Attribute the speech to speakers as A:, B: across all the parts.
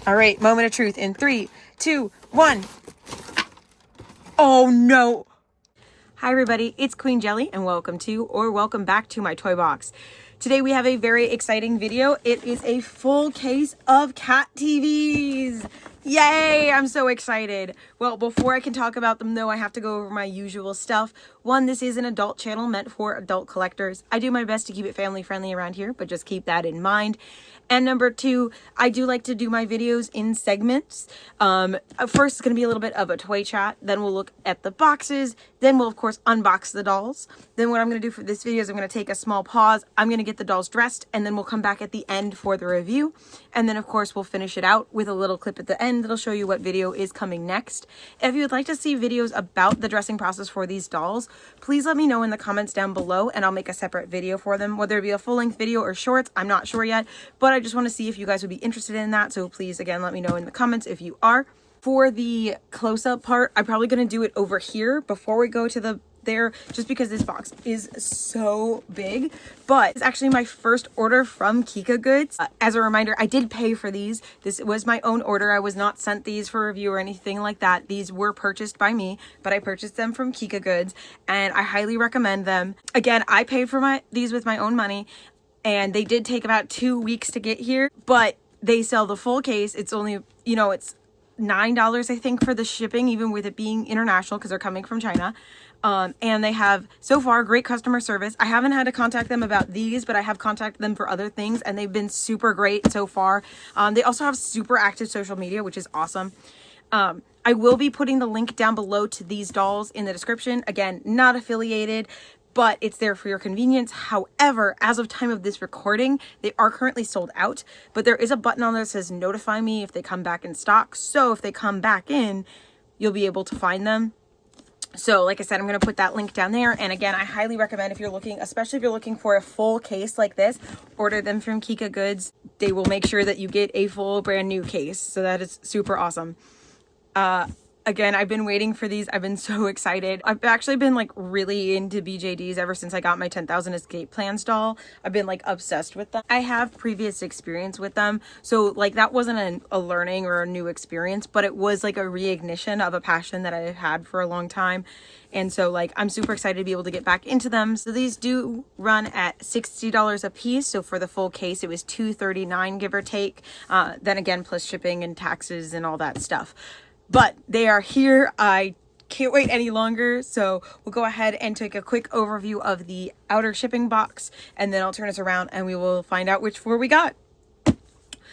A: All right, moment of truth in 3, 2, 1. Oh no. Hi everybody, it's Queen Jelly and welcome back to my toy box. Today we have a very exciting video. It is a full case of cat TVs. Yay, I'm so excited. Well, before I can talk about them though, I have to go over my usual stuff. One, this is an adult channel meant for adult collectors. I do my best to keep it family friendly around here, but just keep that in mind. And number 2, I do like to do my videos in segments. First, it's going to be a little bit of a toy chat. Then we'll look at the boxes. Then we'll, of course, unbox the dolls. Then what I'm going to do for this video is I'm going to take a small pause. I'm going to get the dolls dressed, and then we'll come back at the end for the review. And then, of course, we'll finish it out with a little clip at the end that'll show you what video is coming next. If you would like to see videos about the dressing process for these dolls, please let me know in the comments down below, and I'll make a separate video for them. Whether it be a full-length video or shorts, I'm not sure yet, but I just want to see if you guys would be interested in that. So please, again, let me know in the comments if you are. For the close-up part, I'm probably going to do it over here before we go to there, just because this box is so big. But it's actually my first order from Kika Goods. As a reminder, I did pay for these. This was my own order. I was not sent these for review or anything like that. These were purchased by me, but I purchased them from Kika Goods and I highly recommend them. Again, I paid for these with my own money, and they did take about 2 weeks to get here, but they sell the full case. It's only, it's $9, I think, for the shipping, even with it being international because they're coming from China. And they have, so far, great customer service. I haven't had to contact them about these, but I have contacted them for other things, and they've been super great so far. They also have super active social media, which is awesome. I will be putting the link down below to these dolls in the description. Again, not affiliated, but it's there for your convenience. However, as of time of this recording, they are currently sold out, but there is a button on there that says notify me if they come back in stock. So if they come back in, you'll be able to find them. So like I said, I'm going to put that link down there. And again, I highly recommend, if you're looking, especially if you're looking for a full case like this, order them from Kika Goods. They will make sure that you get a full brand new case. So that is super awesome. Again, I've been waiting for these. I've been so excited. I've actually been like really into BJDs ever since I got my 10,000 Escape Plans doll. I've been like obsessed with them. I have previous experience with them. So like that wasn't a learning or a new experience, but it was like a reignition of a passion that I had for a long time. And so like, I'm super excited to be able to get back into them. So these do run at $60 a piece. So for the full case, it was $239, give or take. Then again, plus shipping and taxes and all that stuff. But they are here. I can't wait any longer. So we'll go ahead and take a quick overview of the outer shipping box, and then I'll turn us around and we will find out which four we got.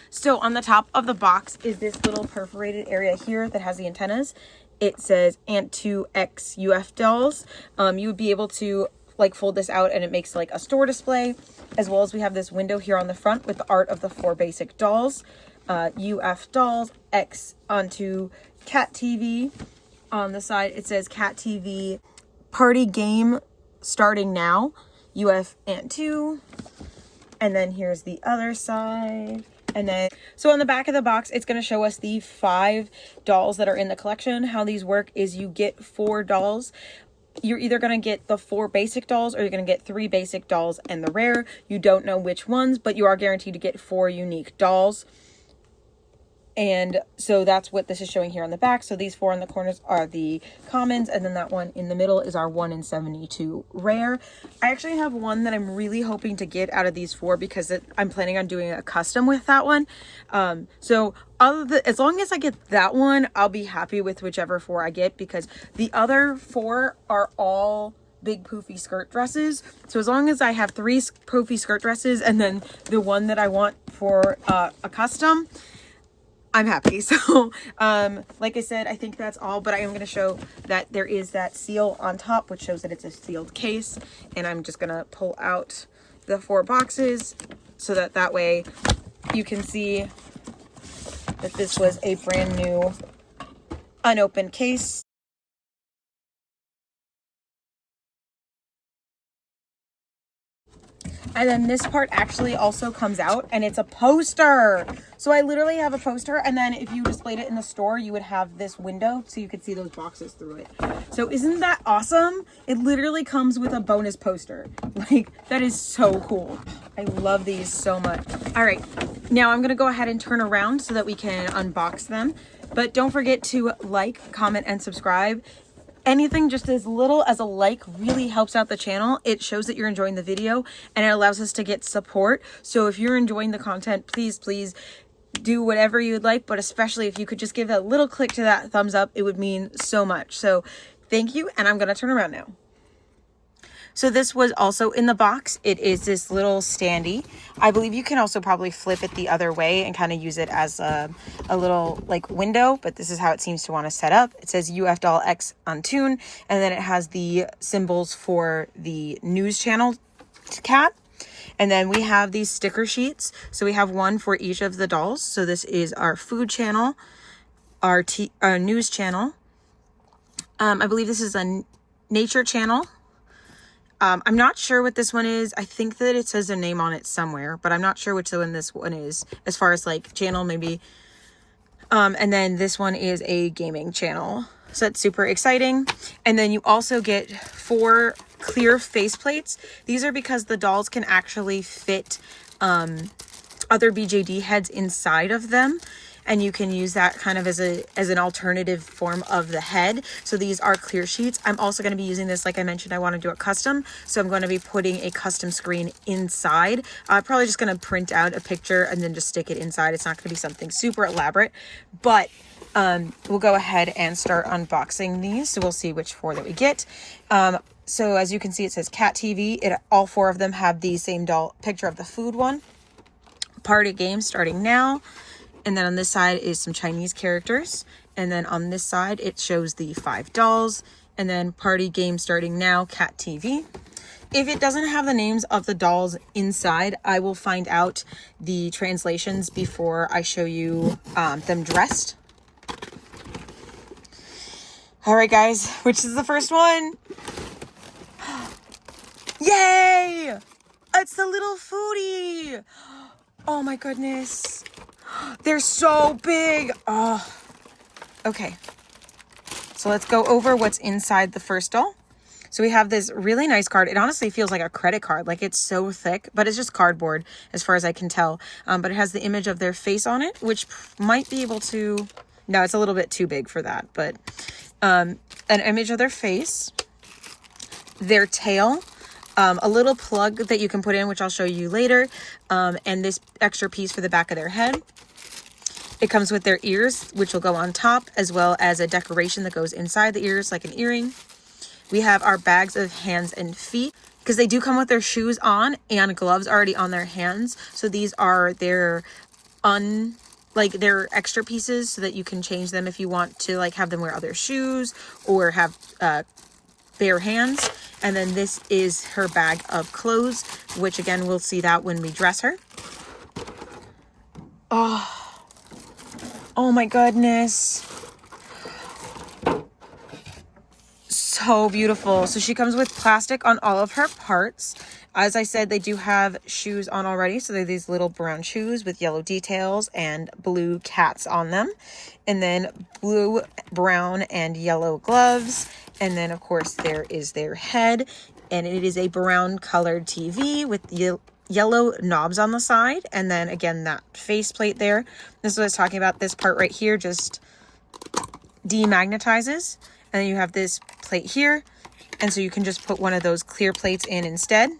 A: So on the top of the box is this little perforated area here that has the antennas. It says Ant 2 X UF dolls. You would be able to like fold this out and it makes like a store display, as well as we have this window here on the front with the art of the 4 basic dolls. UF dolls, X onto CAT-TV. On the side it says CAT-TV party game starting now, UF Ant 2. And then here's the other side. And then, so on the back of the box, it's going to show us the 5 dolls that are in the collection. How these work is you get 4 dolls. You're either going to get the 4 basic dolls, or you're going to get 3 basic dolls and the rare. You don't know which ones, but you are guaranteed to get 4 unique dolls. And so that's what this is showing here on the back. So these 4 in the corners are the commons, and then that one in the middle is our 1 in 72 rare. I actually have one that I'm really hoping to get out of these 4 because I'm planning on doing a custom with that one. So as long as I get that one, I'll be happy with whichever 4 I get, because the other 4 are all big poofy skirt dresses. So as long as I have 3 poofy skirt dresses and then the one that I want for a custom, I'm happy. So, like I said, I think that's all, but I am going to show that there is that seal on top, which shows that it's a sealed case. And I'm just going to pull out the 4 boxes so that way you can see that this was a brand new unopened case. And then this part actually also comes out, and it's a poster. So I literally have a poster, and then if you displayed it in the store, you would have this window so you could see those boxes through it. So isn't that awesome? It literally comes with a bonus poster. Like, that is so cool. I love these so much. All right, Now I'm gonna go ahead and turn around so that we can unbox them. But don't forget to like, comment, and subscribe. Anything just as little as a like really helps out the channel. It shows that you're enjoying the video and it allows us to get support. So if you're enjoying the content, please do whatever you'd like, but especially if you could just give a little click to that thumbs up, it would mean so much. So thank you, and I'm gonna turn around now. So this was also in the box. It is this little standee. I believe you can also probably flip it the other way and kind of use it as a little like window, but this is how it seems to want to set up. It says UF Doll X on tune, and then it has the symbols for the news channel cat. And then we have these sticker sheets. So we have one for each of the dolls. So this is our food channel, our news channel. I believe this is a nature channel. I'm not sure what this one is. I think that it says a name on it somewhere, but I'm not sure which one this one is as far as like channel maybe. And then this one is a gaming channel. So that's super exciting. And then you also get 4 clear face plates. These are because the dolls can actually fit other BJD heads inside of them. And you can use that kind of as an alternative form of the head. So these are clear sheets. I'm also going to be using this, like I mentioned, I want to do a custom. So I'm going to be putting a custom screen inside. I'm probably just going to print out a picture and then just stick it inside. It's not going to be something super elaborate, but we'll go ahead and start unboxing these. So we'll see which 4 that we get. So as you can see, it says CAT-TV. All 4 of them have the same doll picture of the food one. Party game starting now. And then on this side is some Chinese characters. And then on this side, it shows the 5 dolls. And then party game starting now, CAT-TV. If it doesn't have the names of the dolls inside, I will find out the translations before I show you them dressed. All right, guys, which is the first one? Yay! It's the little foodie. Oh my goodness. They're so big. Oh, okay. So let's go over what's inside the first doll. So we have this really nice card. It honestly feels like a credit card. Like it's so thick, but it's just cardboard as far as I can tell. But it has the image of their face on it, which might be able to, no, it's a little bit too big for that, but an image of their face, their tail, a little plug that you can put in, which I'll show you later, and this extra piece for the back of their head. It comes with their ears, which will go on top, as well as a decoration that goes inside the ears, like an earring. We have our bags of hands and feet, because they do come with their shoes on and gloves already on their hands. So these are their their extra pieces so that you can change them if you want to like have them wear other shoes or have bare hands. And then this is her bag of clothes, which again, we'll see that when we dress her. Oh my goodness. So beautiful. So she comes with plastic on all of her parts. As I said, they do have shoes on already. So they're these little brown shoes with yellow details and blue cats on them. And then blue, brown, and yellow gloves. And then, of course, there is their head. And it is a brown colored TV with yellow knobs on the side. And then, again, that faceplate there. This is what I was talking about. This part right here just demagnetizes. And then you have this plate here. And so you can just put one of those clear plates in instead.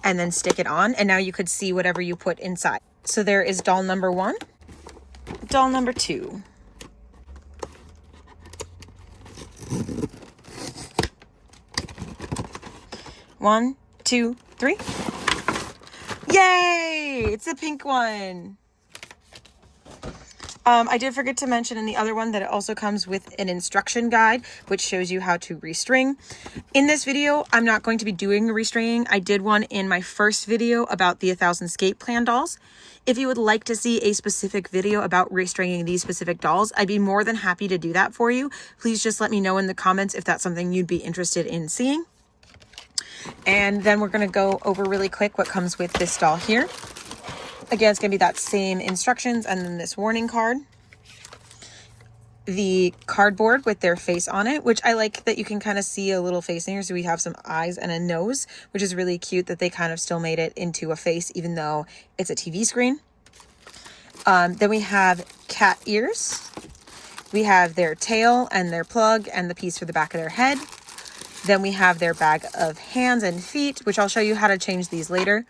A: And then stick it on. And now you could see whatever you put inside. So there is doll number 1. Doll number 2. One, two, three. Yay! It's the pink one. I did forget to mention in the other one that it also comes with an instruction guide, which shows you how to restring. In this video, I'm not going to be doing restringing. I did one in my first video about the 1000 skate plan dolls. If you would like to see a specific video about restringing these specific dolls, I'd be more than happy to do that for you. Please just let me know in the comments if that's something you'd be interested in seeing. And then we're going to go over really quick what comes with this doll here. Again, it's going to be that same instructions and then this warning card. The cardboard with their face on it, which I like that you can kind of see a little face in here. So we have some eyes and a nose, which is really cute that they kind of still made it into a face, even though it's a TV screen. Then we have cat ears. We have their tail and their plug and the piece for the back of their head. Then we have their bag of hands and feet, which I'll show you how to change these later.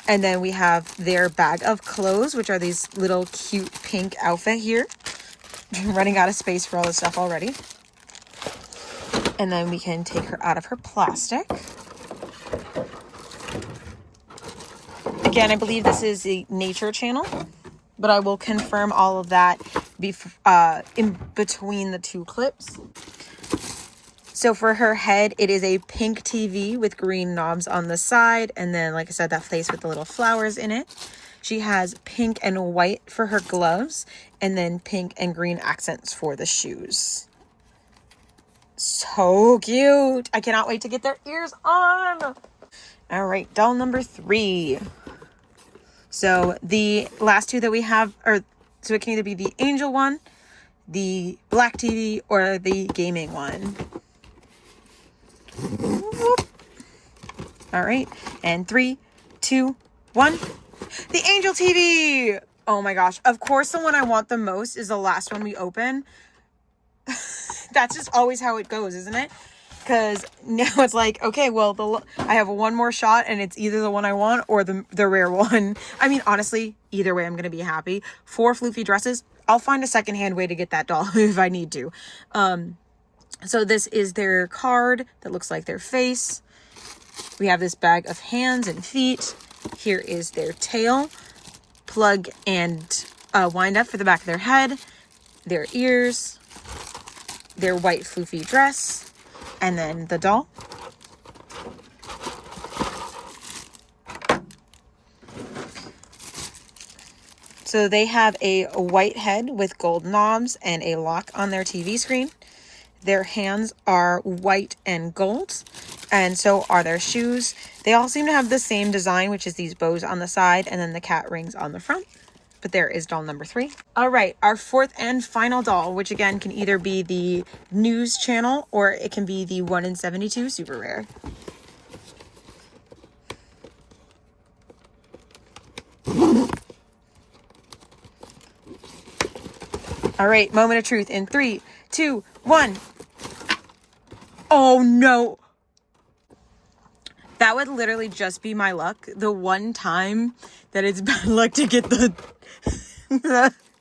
A: And then we have their bag of clothes, which are these little cute pink outfit here. I'm running out of space for all this stuff already. And then we can take her out of her plastic. Again, I believe this is a nature channel, but I will confirm all of that in between the two clips. So for her head, it is a pink TV with green knobs on the side. And then, like I said, that face with the little flowers in it. She has pink and white for her gloves, and then pink and green accents for the shoes. So cute. I cannot wait to get their ears on. All right, doll number 3. So the last two that we have so it can either be the angel one, the black TV, or the gaming one. All right, and 3, 2, 1. The angel TV. Oh my gosh. Of course, the one I want the most is the last one we open. That's just always how it goes, isn't it? Because now it's like, okay, well, I have one more shot and it's either the one I want or the rare one. I mean, honestly, either way, I'm going to be happy. 4 floofy dresses. I'll find a secondhand way to get that doll if I need to. So this is their card that looks like their face. We have this bag of hands and feet. Here is their tail, plug and wind up for the back of their head, their ears, their white floofy dress, and then the doll. So they have a white head with gold knobs and a lock on their TV screen. Their hands are white and gold, and so are their shoes. They all seem to have the same design, which is these bows on the side and then the cat rings on the front. But there is doll number 3. All right, our 4th and final doll, which again can either be the news channel or it can be the 1 in 72 super rare. All right, moment of truth in 3, 2, 1. Oh no. That would literally just be my luck. The one time that it's bad luck to get the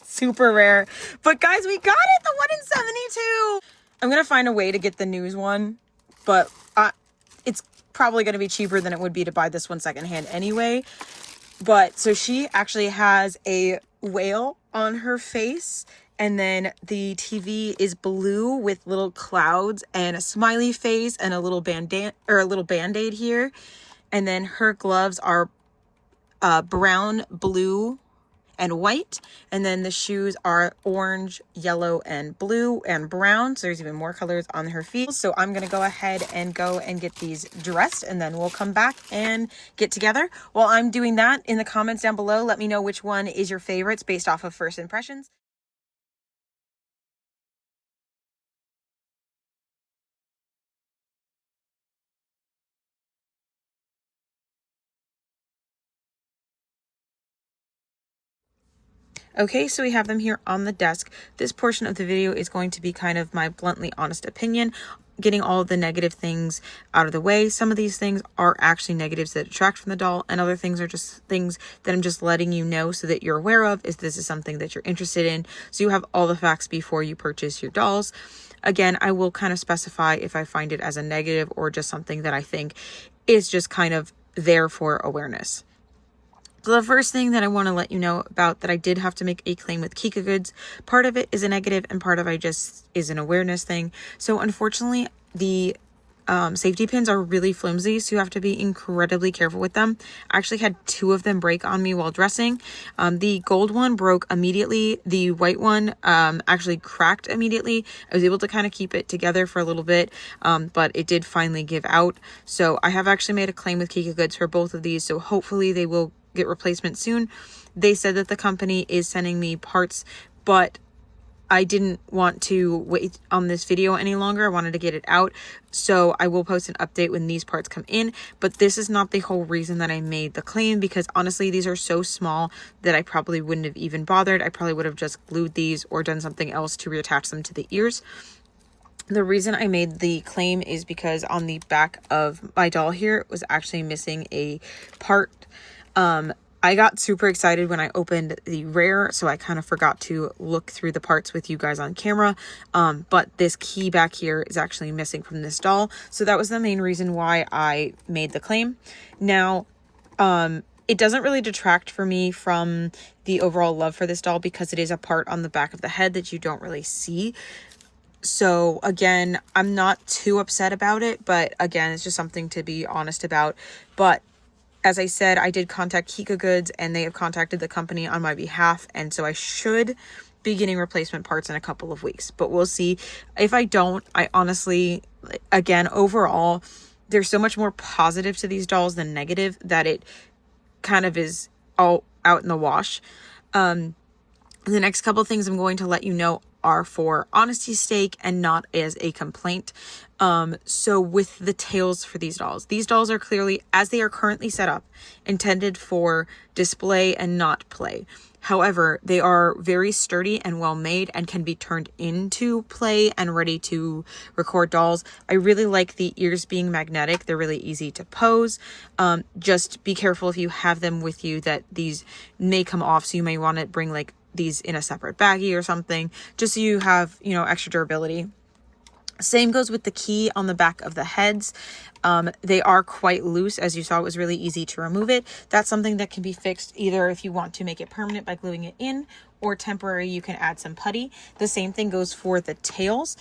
A: super rare. But guys, we got it, the 1 in 72. I'm going to find a way to get the news one, but it's probably going to be cheaper than it would be to buy this one secondhand anyway. But so she actually has a whale on her face, and then the TV is blue with little clouds and a smiley face and a little band-aid here. And then her gloves are brown, blue, and white. And then the shoes are orange, yellow, and blue, and brown. So there's even more colors on her feet. So I'm going to go ahead and get these dressed, and then we'll come back and get together. While I'm doing that, in the comments down below, let me know which one is your favorites based off of first impressions. Okay, so we have them here on the desk. This portion of the video is going to be kind of my bluntly honest opinion, getting all of the negative things out of the way. Some of these things are actually negatives that detract from the doll, and other things are just things that I'm just letting you know so that you're aware of if this is something that you're interested in, so you have all the facts before you purchase your dolls. Again, I will kind of specify if I find it as a negative or just something that I think is just kind of there for awareness. So the first thing that I want to let you know about that I did have to make a claim with Kika Goods, part of it is a negative and part of it just is an awareness thing. So unfortunately, the safety pins are really flimsy, so you have to be incredibly careful with them. I actually had 2 of them break on me while dressing. The gold one broke immediately. The white one actually cracked immediately. I was able to kind of keep it together for a little bit, but it did finally give out. So I have actually made a claim with Kika Goods for both of these, so hopefully they will get replacement soon. They said that the company is sending me parts, but I didn't want to wait on this video any longer. I wanted to get it out. So I will post an update when these parts come in. But this is not the whole reason that I made the claim, because honestly, these are so small that I probably wouldn't have even bothered. I probably would have just glued these or done something else to reattach them to the ears. The reason I made the claim is because on the back of my doll here, it was actually missing a part. I got super excited when I opened the rare, so I kind of forgot to look through the parts with you guys on camera. But this key back here is actually missing from this doll. So that was the main reason why I made the claim. Now, it doesn't really detract for me from the overall love for this doll because it is a part on the back of the head that you don't really see. So again, I'm not too upset about it, but again, it's just something to be honest about. But as I said, I did contact Kika Goods and they have contacted the company on my behalf. And so I should be getting replacement parts in a couple of weeks, but we'll see. If I don't, I honestly, again, overall, there's so much more positive to these dolls than negative that it kind of is all out in the wash. The next couple of things I'm going to let you know are for honesty's sake and not as a complaint. So with the tails for these dolls are clearly, as they are currently set up, intended for display and not play. However, they are very sturdy and well made and can be turned into play and ready to record dolls. I really like the ears being magnetic. They're really easy to pose. Just be careful if you have them with you that these may come off. So you may want to bring like these in a separate baggie or something, just so you have, you know, extra durability. Same goes with the key on the back of the heads. They are quite loose. As you saw, it was really easy to remove it. That's something that can be fixed either if you want to make it permanent by gluing it in, or temporary, you can add some putty. The same thing goes for the tails.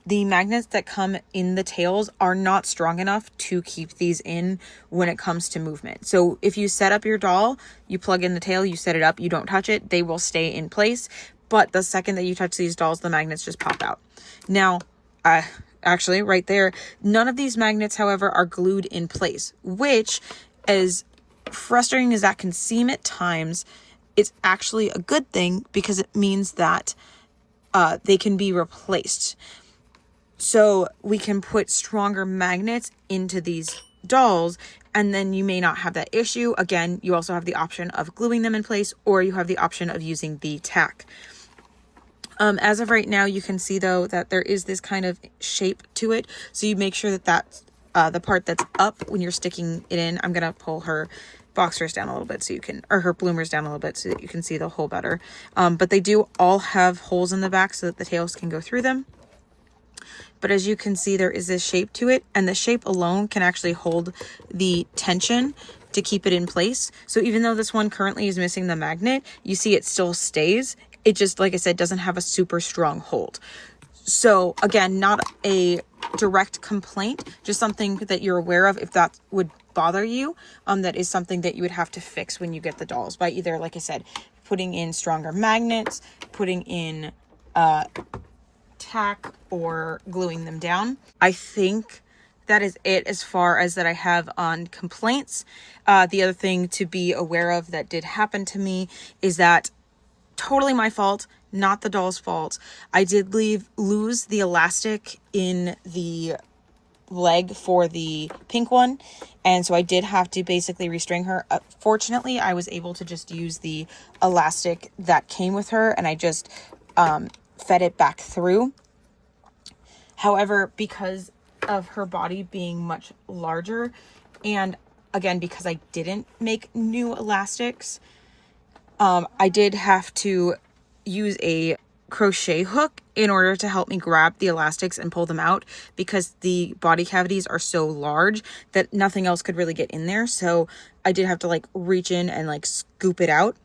A: The magnets that come in the tails are not strong enough to keep these in when it comes to movement. So if you set up your doll, you plug in the tail, you set it up, you don't touch it, they will stay in place. But the second that you touch these dolls, the magnets just pop out. Now, actually right there, none of these magnets, however, are glued in place, which, as frustrating as that can seem at times, it's actually a good thing because it means that they can be replaced. So we can put stronger magnets into these dolls and then you may not have that issue. Again, you also have the option of gluing them in place, or you have the option of using the tack. As of right now, you can see though that there is this kind of shape to it. So you make sure that that's the part that's up when you're sticking it in. I'm going to pull her boxers down a little bit so you can, or her bloomers down a little bit so that you can see the hole better. But they do all have holes in the back so that the tails can go through them. But as you can see, there is this shape to it, and the shape alone can actually hold the tension to keep it in place. So even though this one currently is missing the magnet, you see it still stays. It just, like I said, doesn't have a super strong hold. So again, not a direct complaint, just something that you're aware of if that would bother you. That is something that you would have to fix when you get the dolls by either, like I said, putting in stronger magnets, putting in tack, or gluing them down. I think that is it as far as that I have on complaints. The other thing to be aware of that did happen to me is that totally my fault, not the doll's fault. I did lose the elastic in the leg for the pink one, and so I did have to basically restring her. Fortunately, I was able to just use the elastic that came with her, and I just fed it back through. However, because of her body being much larger, and again, because I didn't make new elastics, I did have to use a crochet hook in order to help me grab the elastics and pull them out, because the body cavities are so large that nothing else could really get in there. So I did have to like reach in and like scoop it out.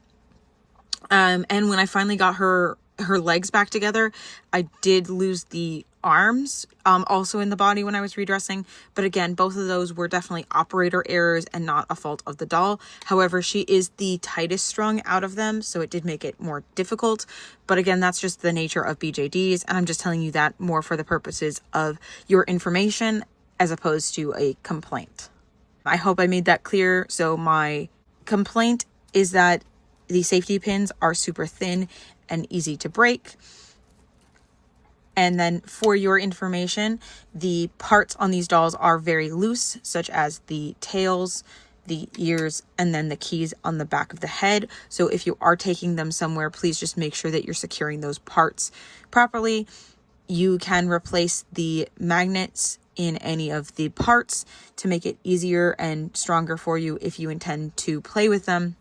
A: And when I finally got her legs back together, I did lose the arms also in the body when I was redressing. But again, both of those were definitely operator errors and not a fault of the doll. However, she is the tightest strung out of them, so it did make it more difficult. But again, that's just the nature of BJDs, and I'm just telling you that more for the purposes of your information as opposed to a complaint. I hope I made that clear. So my complaint is that the safety pins are super thin and easy to break. And then for your information, the parts on these dolls are very loose, such as the tails, the ears, and then the keys on the back of the head. So if you are taking them somewhere, please just make sure that you're securing those parts properly. You can replace the magnets in any of the parts to make it easier and stronger for you if you intend to play with them.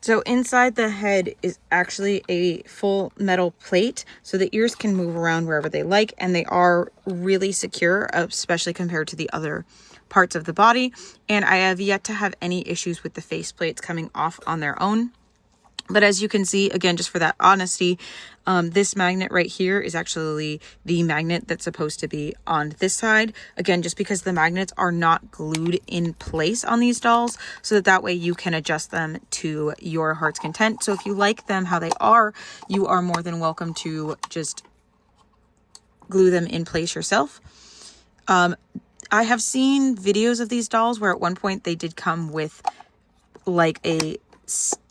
A: So inside the head is actually a full metal plate, so the ears can move around wherever they like, and they are really secure, especially compared to the other parts of the body. And I have yet to have any issues with the face plates coming off on their own. But as you can see, again, just for that honesty, this magnet right here is actually the magnet that's supposed to be on this side. Again, just because the magnets are not glued in place on these dolls, so that way you can adjust them to your heart's content. So if you like them how they are, you are more than welcome to just glue them in place yourself. I have seen videos of these dolls where at one point they did come with like a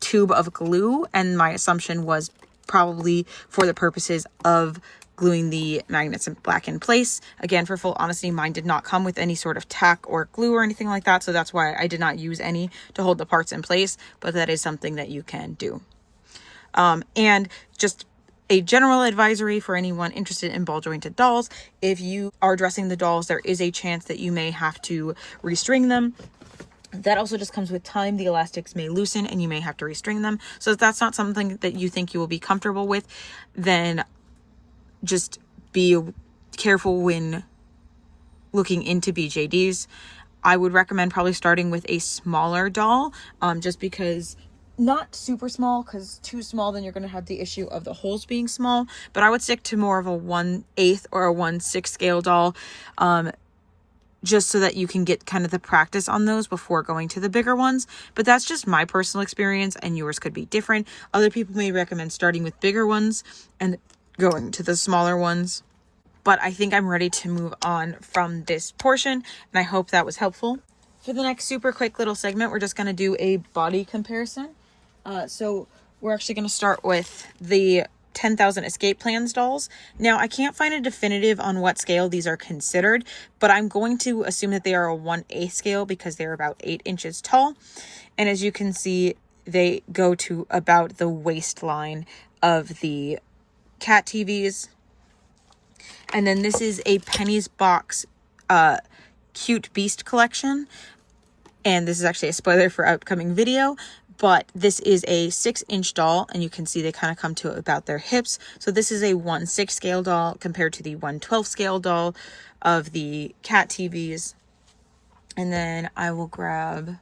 A: tube of glue, and my assumption was probably for the purposes of gluing the magnets back in place. Again, for full honesty, mine did not come with any sort of tack or glue or anything like that, so that's why I did not use any to hold the parts in place, but that is something that you can do. And just a general advisory for anyone interested in ball jointed dolls: if you are dressing the dolls, there is a chance that you may have to restring them. That also just comes with time. The elastics may loosen and you may have to restring them. So if that's not something that you think you will be comfortable with, then just be careful when looking into BJDs. I would recommend probably starting with a smaller doll, just because, not super small, because too small, then you're going to have the issue of the holes being small. But I would stick to more of a 1/8 or a 1/6 scale doll, just so that you can get kind of the practice on those before going to the bigger ones. But that's just my personal experience, and yours could be different. Other people may recommend starting with bigger ones and going to the smaller ones. But I think I'm ready to move on from this portion, and I hope that was helpful. For the next super quick little segment, we're just going to do a body comparison. So we're actually going to start with the 10,000 Escape Plans dolls. Now, I can't find a definitive on what scale these are considered, but I'm going to assume that they are a 1/8 scale because they're about 8 inches tall. And as you can see, they go to about the waistline of the CAT-TVs. And then this is a Penny's Box Cute Beast collection. And this is actually a spoiler for upcoming video. But this is a 6-inch doll, and you can see they kind of come to about their hips. So this is a 1/6 scale doll compared to the 1/12 scale doll of the CAT-TVs. And then I will grab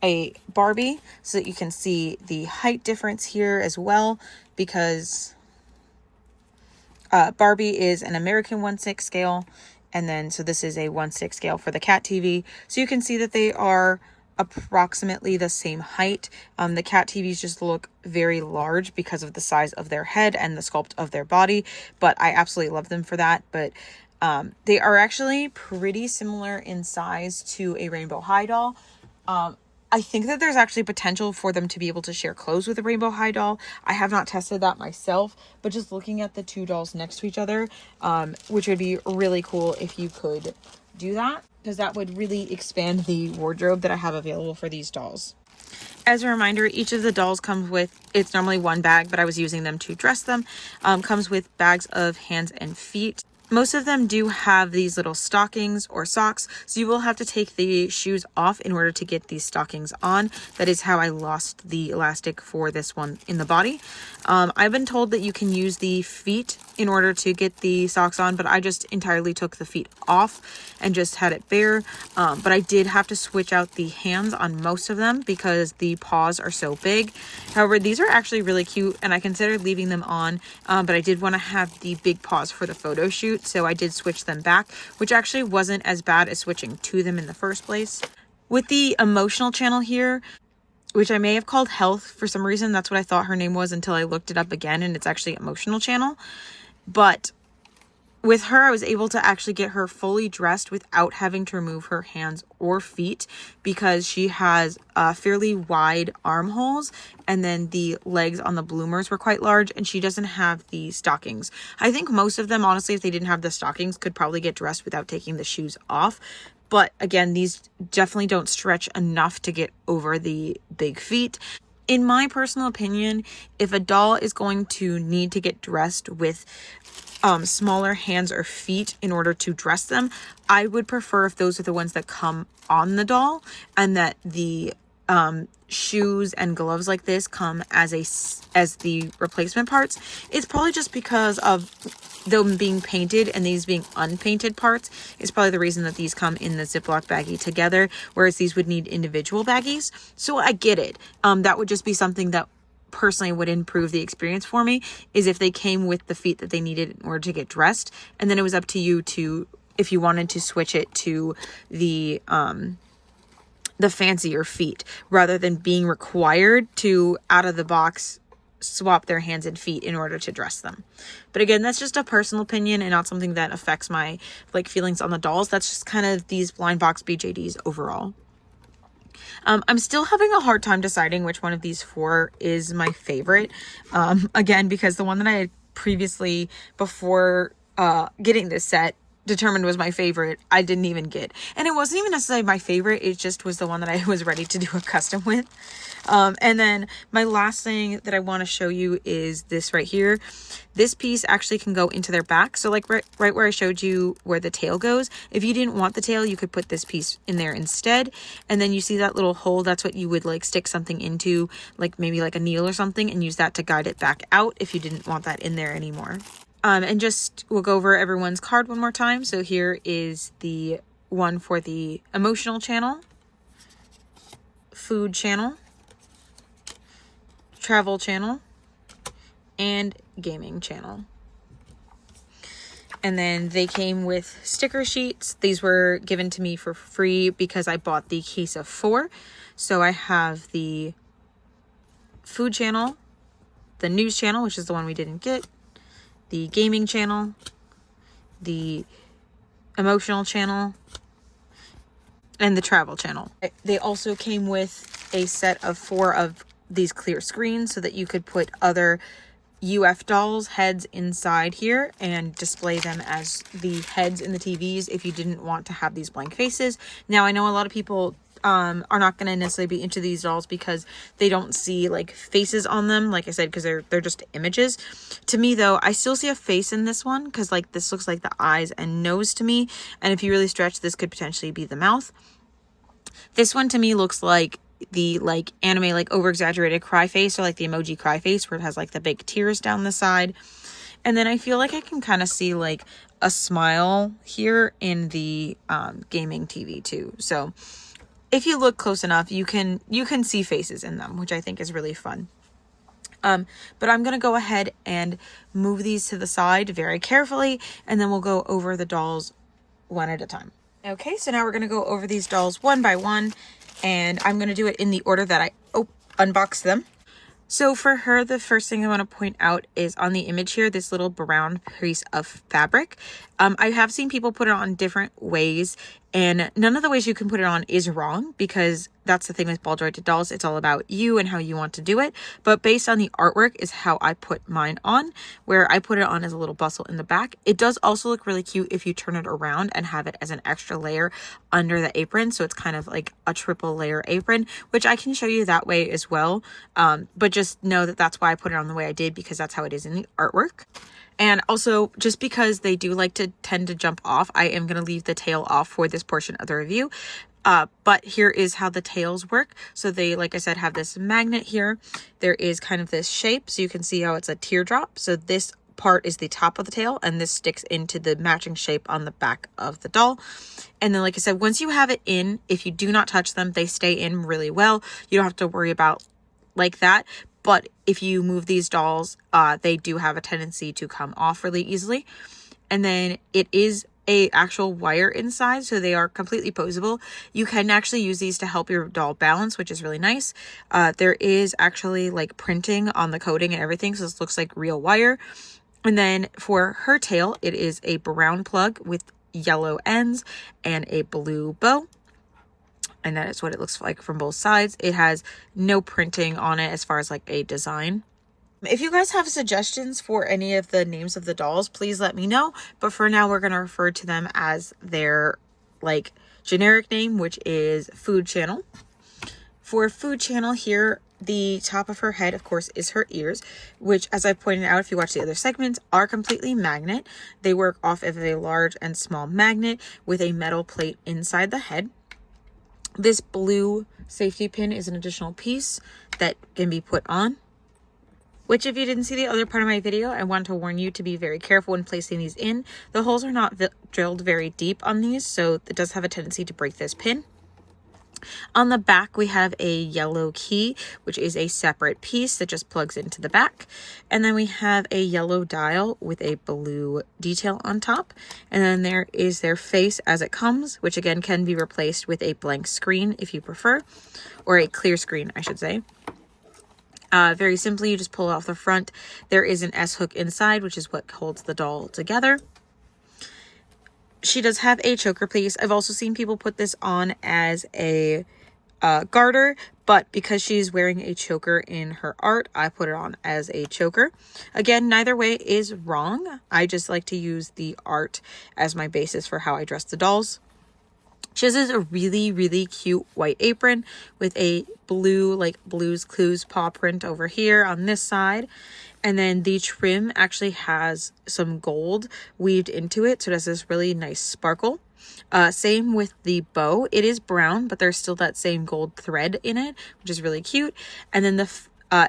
A: a Barbie so that you can see the height difference here as well, because Barbie is an American 1/6 scale, and then so this is a 1/6 scale for the CAT-TV. So you can see that they are approximately the same height. The CAT-TVs just look very large because of the size of their head and the sculpt of their body, but I absolutely love them for that. But they are actually pretty similar in size to a Rainbow High doll. I think that there's actually potential for them to be able to share clothes with a Rainbow High doll. I have not tested that myself, but just looking at the two dolls next to each other, which would be really cool if you could do that, because that would really expand the wardrobe that I have available for these dolls. As a reminder, each of the dolls comes with, it's normally one bag, but I was using them to dress them, comes with bags of hands and feet. Most of them do have these little stockings or socks, so you will have to take the shoes off in order to get these stockings on. That is how I lost the elastic for this one in the body. I've been told that you can use the feet in order to get the socks on, but I just entirely took the feet off and just had it bare. But I did have to switch out the hands on most of them because the paws are so big. However, these are actually really cute, and I considered leaving them on, but I did want to have the big paws for the photo shoot, so I did switch them back, which actually wasn't as bad as switching to them in the first place. With the emotional channel here, which I may have called Health for some reason, that's what I thought her name was until I looked it up again, and it's actually Emotional Channel. But with her, I was able to actually get her fully dressed without having to remove her hands or feet, because she has fairly wide armholes, and then the legs on the bloomers were quite large, and she doesn't have the stockings. I think most of them, honestly, if they didn't have the stockings, could probably get dressed without taking the shoes off. But again, these definitely don't stretch enough to get over the big feet. In my personal opinion, if a doll is going to need to get dressed with smaller hands or feet in order to dress them, I would prefer if those are the ones that come on the doll, and that the shoes and gloves like this come as the replacement parts. It's probably just because of them being painted and these being unpainted parts is probably the reason that these come in the Ziploc baggie together, whereas these would need individual baggies. So I get it. That would just be something that personally would improve the experience for me, is if they came with the feet that they needed in order to get dressed, and then it was up to you to, if you wanted to switch it to the fancier feet, rather than being required to out of the box swap their hands and feet in order to dress them. But again, that's just a personal opinion and not something that affects my feelings on the dolls. That's just kind of these blind box BJDs overall. I'm still having a hard time deciding which one of these four is my favorite. Again, because the one that I had previously, before getting this set, determined was my favorite, I didn't even get. And it wasn't even necessarily my favorite, it just was the one that I was ready to do a custom with. And then my last thing that I want to show you is this right here. This piece actually can go into their back. So like right where I showed you where the tail goes, if you didn't want the tail, you could put this piece in there instead. And then you see that little hole, that's what you would like stick something into, like maybe like a needle or something, and use that to guide it back out if you didn't want that in there anymore. And just, we'll go over everyone's card one more time. So here is the one for the emotional channel, food channel, travel channel, and gaming channel. And then they came with sticker sheets. These were given to me for free because I bought the case of 4. So I have the food channel, the news channel, which is the one we didn't get, the gaming channel, the emotional channel, and the travel channel. They also came with a set of 4 of these clear screens so that you could put other UF dolls heads inside here and display them as the heads in the TVs if you didn't want to have these blank faces. Now, I know a lot of people are not going to necessarily be into these dolls because they don't see like faces on them, like I said, because they're just images. To me though, I still see a face in this one, because like this looks like the eyes and nose to me, and if you really stretch, this could potentially be the mouth. This one to me looks like the like anime like over exaggerated cry face, or like the emoji cry face where it has like the big tears down the side. And then I feel like I can kind of see like a smile here in the gaming TV too. So if you look close enough, you can see faces in them, which I think is really fun. But I'm going to go ahead and move these to the side very carefully, and then we'll go over the dolls one at a time. Okay, so now we're going to go over these dolls one by one, and I'm going to do it in the order that I unbox them. So for her, the first thing I want to point out is on the image here, this little brown piece of fabric. I have seen people put it on different ways, and none of the ways you can put it on is wrong, because that's the thing with ball jointed dolls. It's all about you and how you want to do it. But based on the artwork is how I put mine on, where I put it on as a little bustle in the back. It does also look really cute if you turn it around and have it as an extra layer under the apron. So it's kind of like a triple layer apron, which I can show you that way as well. But just know that that's why I put it on the way I did, because that's how it is in the artwork. And also, just because they do like to tend to jump off, I am going to leave the tail off for this portion of the review. But here is how the tails work. So they, like I said, have this magnet here. There is kind of this shape, so you can see how it's a teardrop. So this part is the top of the tail, and this sticks into the matching shape on the back of the doll. And then, like I said, once you have it in, if you do not touch them, they stay in really well. You don't have to worry about like that. But if you move these dolls, they do have a tendency to come off really easily. And then it is a actual wire inside, so they are completely posable. You can actually use these to help your doll balance, which is really nice. There is actually like printing on the coating and everything, so this looks like real wire. And then for her tail, it is a brown plug with yellow ends and a blue bow. And that is what it looks like from both sides. It has no printing on it as far as like a design. If you guys have suggestions for any of the names of the dolls, please let me know. But for now, we're going to refer to them as their like generic name, which is Food Channel. For Food Channel here, the top of her head, of course, is her ears, which, as I pointed out, if you watch the other segments, are completely magnet. They work off of a large and small magnet with a metal plate inside the head. This blue safety pin is an additional piece that can be put on. Which, if you didn't see the other part of my video, I want to warn you to be very careful when placing these in. The holes are not drilled very deep on these, so it does have a tendency to break this pin. On the back, we have a yellow key, which is a separate piece that just plugs into the back. And then we have a yellow dial with a blue detail on top. And then there is their face as it comes, which again can be replaced with a blank screen if you prefer, or a clear screen, I should say. Very simply, you just pull it off the front. There is an S-hook inside, which is what holds the doll together. She does have a choker piece. I've also seen people put this on as a garter, but because she's wearing a choker in her art, I put it on as a choker. Again, neither way is wrong. I just like to use the art as my basis for how I dress the dolls. She has a really, really cute white apron with a blue, like Blue's Clues paw print over here on this side. And then the trim actually has some gold weaved into it. So it has this really nice sparkle. Same with the bow. It is brown, but there's still that same gold thread in it, which is really cute. And then the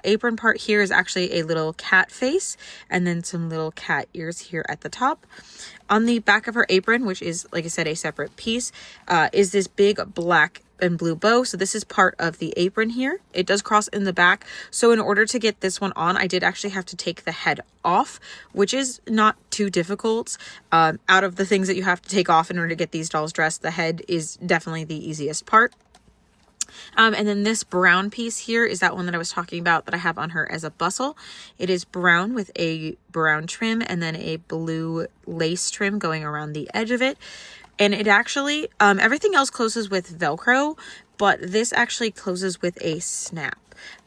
A: apron part here is actually a little cat face and then some little cat ears here at the top. On the back of her apron, which is, like I said, a separate piece, is this big black and blue bow. So this is part of the apron here. It does cross in the back. So in order to get this one on, I did actually have to take the head off, which is not too difficult. Out of the things that you have to take off in order to get these dolls dressed, the head is definitely the easiest part. And then this brown piece here is that one that I was talking about that I have on her as a bustle. It is brown with a brown trim and then a blue lace trim going around the edge of it. And it actually, everything else closes with Velcro, but this actually closes with a snap.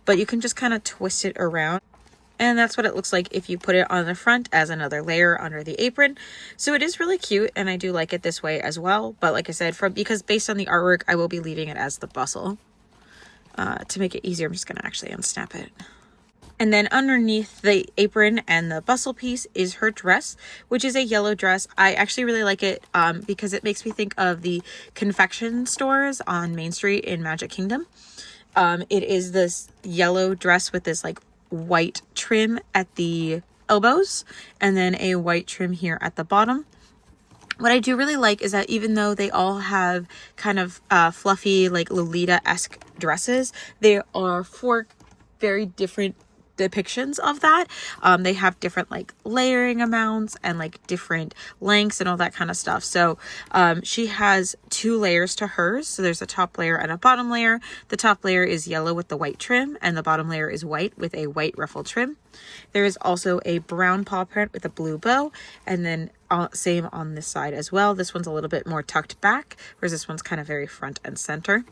A: But you can just kind of twist it around. And that's what it looks like if you put it on the front as another layer under the apron. So it is really cute, and I do like it this way as well. But like I said, because based on the artwork, I will be leaving it as the bustle. To make it easier, I'm just going to actually unsnap it. And then underneath the apron and the bustle piece is her dress, which is a yellow dress. I actually really like it because it makes me think of the confection stores on Main Street in Magic Kingdom. It is this yellow dress with this like white trim at the elbows and then a white trim here at the bottom. What I do really like is that even though they all have kind of fluffy, like Lolita-esque dresses, they are four very different depictions of that. They have different like layering amounts and like different lengths and all that kind of stuff. So she has two layers to hers. So there's a top layer and a bottom layer. The top layer is yellow with the white trim and the bottom layer is white with a white ruffled trim. There is also a brown paw print with a blue bow, and then same on this side as well. This one's a little bit more tucked back, whereas this one's kind of very front and center.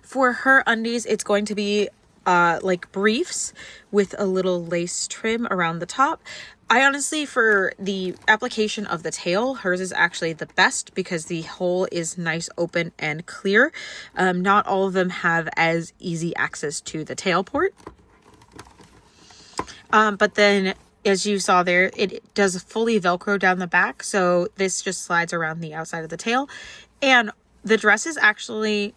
A: For her undies, it's going to be like briefs with a little lace trim around the top. I honestly, for the application of the tail, hers is actually the best because the hole is nice, open, and clear. Not all of them have as easy access to the tail port. But then, as you saw there, it does fully Velcro down the back. So this just slides around the outside of the tail. And the dress is actually,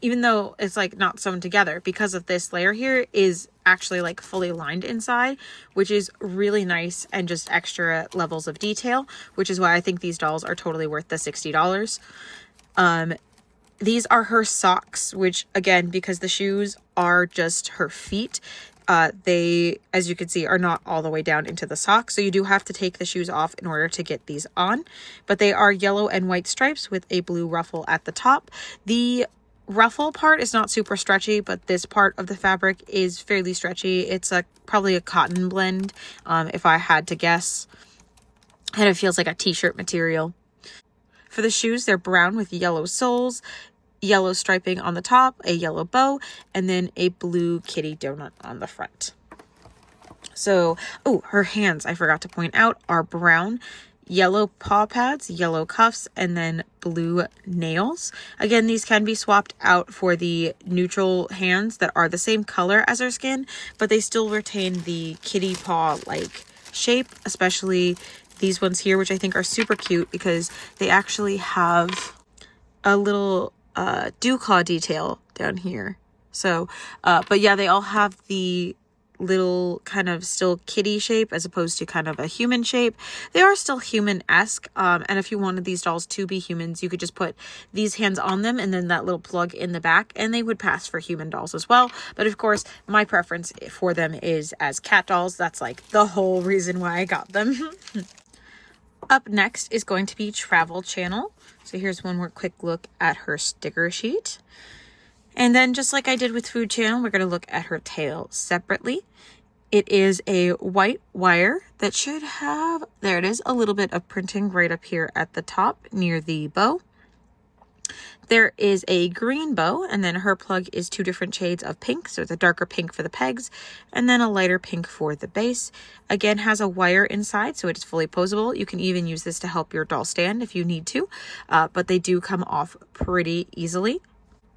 A: even though it's like not sewn together, because of this layer here, is actually like fully lined inside, which is really nice and just extra levels of detail, which is why I think these dolls are totally worth the $60. These are her socks, which again, because the shoes are just her feet, they, as you can see, are not all the way down into the socks. So you do have to take the shoes off in order to get these on, but they are yellow and white stripes with a blue ruffle at the top. The ruffle part is not super stretchy, but this part of the fabric is fairly stretchy. It's probably a cotton blend, if I had to guess. And it feels like a t-shirt material. For the shoes, they're brown with yellow soles, yellow striping on the top, a yellow bow, and then a blue kitty donut on the front. So, oh, her hands, I forgot to point out, are brown, yellow paw pads, yellow cuffs, and then blue nails. Again, these can be swapped out for the neutral hands that are the same color as her skin, but they still retain the kitty paw like shape, especially these ones here, which I think are super cute because they actually have a little dew claw detail down here. So, but yeah, they all have the little kind of still kitty shape as opposed to kind of a human shape. They are still human-esque, and if you wanted these dolls to be humans, you could just put these hands on them and then that little plug in the back, and they would pass for human dolls as well. But of course, my preference for them is as cat dolls. That's like the whole reason why I got them. Up next is going to be Travel Channel. So here's one more quick look at her sticker sheet. And then just like I did with Food Channel, we're going to look at her tail separately. It is a white wire that should have, there it is, a little bit of printing right up here at the top near the bow. There is a green bow, and then her plug is 2 different shades of pink. So it's a darker pink for the pegs and then a lighter pink for the base. Again, has a wire inside, so it is fully posable. You can even use this to help your doll stand if you need to, but they do come off pretty easily.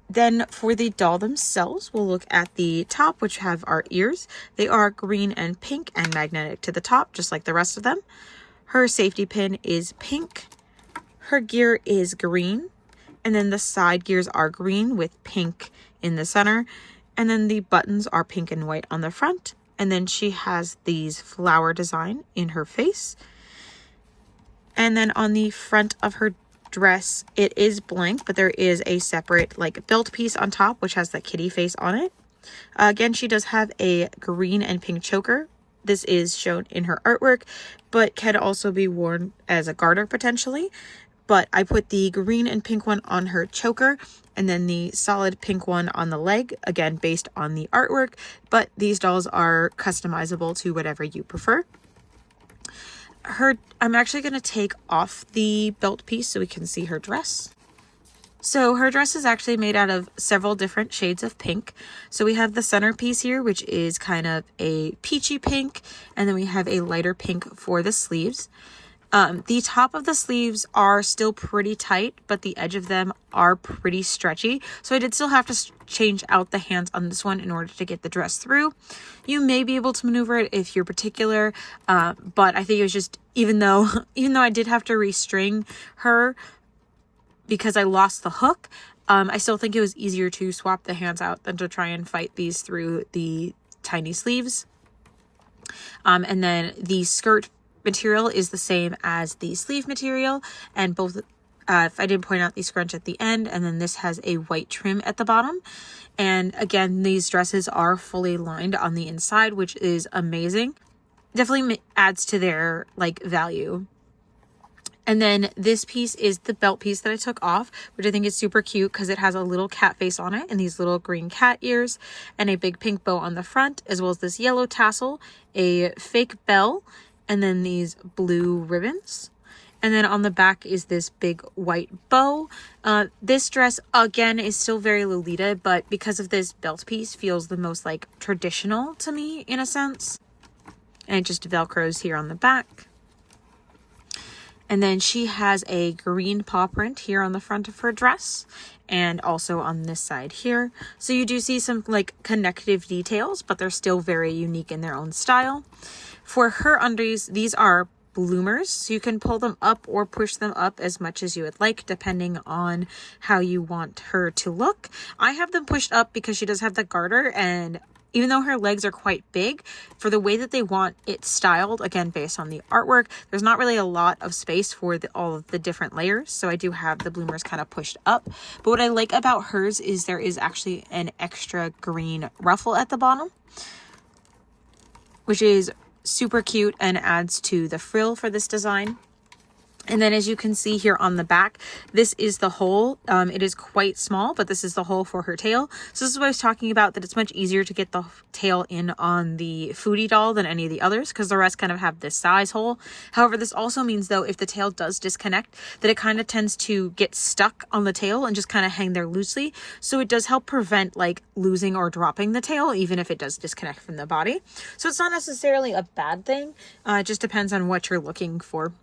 A: Then for the doll themselves, we'll look at the top, which have our ears. They are green and pink and magnetic to the top, just like the rest of them. Her safety pin is pink. Her gear is green. And then the side gears are green with pink in the center. And then the buttons are pink and white on the front. And then she has these flower design in her face. And then on the front of her dress, it is blank, but there is a separate like belt piece on top, which has the kitty face on it. Again, she does have a green and pink choker. This is shown in her artwork, but can also be worn as a garter potentially. But I put the green and pink one on her choker and then the solid pink one on the leg, again, based on the artwork, but these dolls are customizable to whatever you prefer. I'm actually going to take off the belt piece so we can see her dress. So her dress is actually made out of several different shades of pink. So we have the centerpiece here, which is kind of a peachy pink, and then we have a lighter pink for the sleeves. The top of the sleeves are still pretty tight, but the edge of them are pretty stretchy. So I did still have to change out the hands on this one in order to get the dress through. You may be able to maneuver it if you're particular, but I think it was just, even though I did have to restring her because I lost the hook, I still think it was easier to swap the hands out than to try and fight these through the tiny sleeves. And then the skirt material is the same as the sleeve material, and both if I did point out the scrunch at the end, and then this has a white trim at the bottom. And again, these dresses are fully lined on the inside, which is amazing. Definitely adds to their like value. And then this piece is the belt piece that I took off, which I think is super cute because it has a little cat face on it and these little green cat ears and a big pink bow on the front, as well as this yellow tassel, a fake bell, and then these blue ribbons. And then on the back is this big white bow. This dress, again, is still very Lolita, but because of this belt piece, feels the most like traditional to me in a sense. And it just Velcros here on the back. And then she has a green paw print here on the front of her dress and also on this side here. So you do see some like connective details, but they're still very unique in their own style. For her undies, these are bloomers, so you can pull them up or push them up as much as you would like, depending on how you want her to look. I have them pushed up because she does have the garter, and even though her legs are quite big, for the way that they want it styled, again, based on the artwork, there's not really a lot of space for all of the different layers, so I do have the bloomers kind of pushed up. But what I like about hers is there is actually an extra green ruffle at the bottom, which is super cute and adds to the frill for this design. And then as you can see here on the back, this is the hole. It is quite small, but this is the hole for her tail. So this is what I was talking about, that it's much easier to get the tail in on the Foodie doll than any of the others, because the rest kind of have this size hole. However, this also means, though, if the tail does disconnect, that it kind of tends to get stuck on the tail and just kind of hang there loosely. So it does help prevent like losing or dropping the tail, even if it does disconnect from the body. So it's not necessarily a bad thing. It just depends on what you're looking for.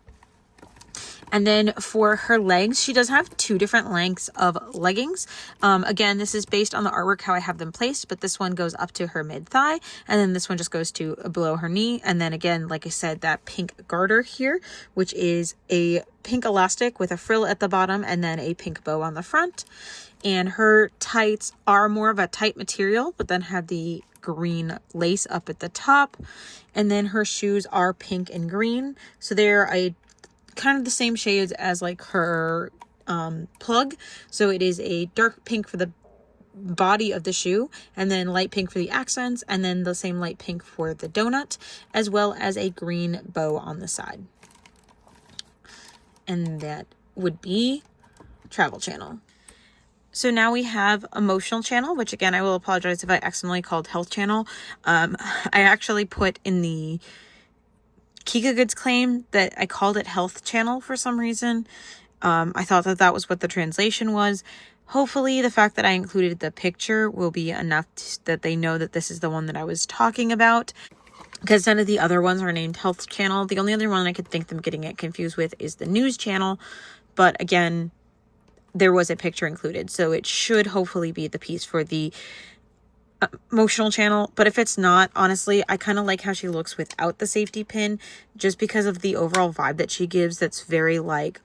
A: And then for her legs, she does have 2 different lengths of leggings. Again, this is based on the artwork, how I have them placed, but this one goes up to her mid-thigh, and then this one just goes to below her knee. And then again, like I said, that pink garter here, which is a pink elastic with a frill at the bottom and then a pink bow on the front. And her tights are more of a tight material, but then have the green lace up at the top. And then her shoes are pink and green, so they're a kind of the same shades as like her plug. So it is a dark pink for the body of the shoe, and then light pink for the accents, and then the same light pink for the donut, as well as a green bow on the side. And that would be Travel Channel. So now we have Emotional Channel, which again, I will apologize if I accidentally called Health Channel. I actually put in the Kika Goods claim that I called it Health Channel for some reason. I thought that that was what the translation was. Hopefully the fact that I included the picture will be enough that they know that this is the one that I was talking about, because none of the other ones are named Health Channel. The only other one I could think them getting it confused with is the News Channel. But again, there was a picture included, so it should hopefully be the piece for the Emotional Channel. But if it's not, honestly, I kind of like how she looks without the safety pin, just because of the overall vibe that she gives. That's very like